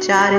4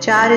4